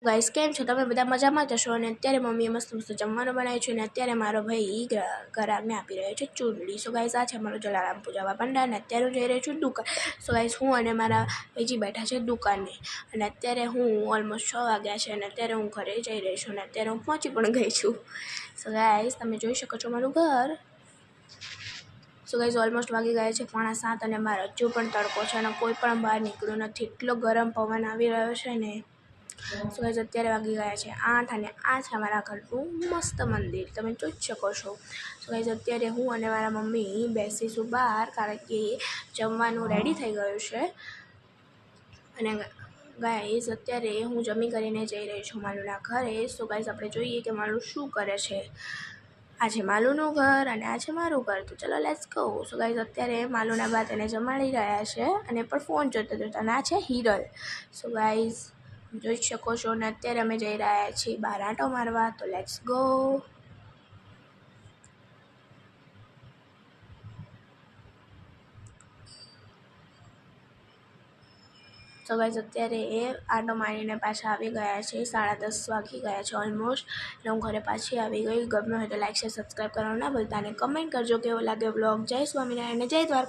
Guys કેમ છો તમે બધા મજામાં જશો અને અત્યારે મમ્મીએ મસ્ત મસ્ત જમવાનું બનાવ્યું છે અને અત્યારે મારો ભાઈ ઘરાકને આપી રહ્યો છે ચૂંટણી. સો ગાઈસ આ છે મારો જલારામ પૂજાવા ભંડાર અને અત્યારે હું જઈ રહી છું દુકાન. સો ગાઈસ હું અને મારા ભાઈજી બેઠા છે દુકાને અને અત્યારે હું ઓલમોસ્ટ 6 વાગ્યા છે અને અત્યારે હું ઘરે જઈ રહી છું અને અત્યારે હું પહોંચી પણ ગઈ છું. સો ગાઈસ તમે જોઈ શકો છો મારું ઘર. સો ગાઈસ ઓલમોસ્ટ વાગી ગયા છે 6:45 અને બહાર હજુ પણ તડકો છે અને કોઈ પણ બહાર નીકળ્યું નથી, એટલો ગરમ પવન આવી રહ્યો છે ને. સો ગાઈસ અત્યારે વાગી ગયા છે 8 અને આ છે અમારા ઘરનું મસ્ત મંદિર, તમે જોઈ શકો છો. સો ગાઈસ અત્યારે હું અને મારા મમ્મી બેસીશું બહાર કારણ કે જમવાનું રેડી થઈ ગયું છે. અને ગાઈસ અત્યારે હું જમી કરીને જઈ રહી છું માલુના ઘરે. સો ગાઈસ આપણે જોઈએ કે માલુ શું કરે છે. આ છે માલુનું ઘર અને આ છે મારું ઘર, તો ચલો લેટ્સ ગો. સો ગાઈસ અત્યારે માલુના બા તેને જમાડી રહ્યા છે અને પણ ફોન જોતા જોતા. અને આ છે હિરલ. સો ગાઈસ જોઈ શકો છો ને અત્યારે અમે જઈ રહ્યા છીએ બહાર આંટો મારવા, તો લેટ્સ ગો. તો ગાઈસ અત્યારે આંટો મારીને પાછા આવી ગયા છે, 10:30 વાગી ગયા છે ઓલમોસ્ટ. અને હું ઘરે પાછી આવી ગઈ. ગમ્યો હોય તો લાઈક શેર સબસ્ક્રાઈબ કરવાનું ના ભૂલતા અને કમેન્ટ કરજો કેવો લાગ્યો વ્લોગ. જય સ્વામિનારાયણ અને જય દ્વારકા.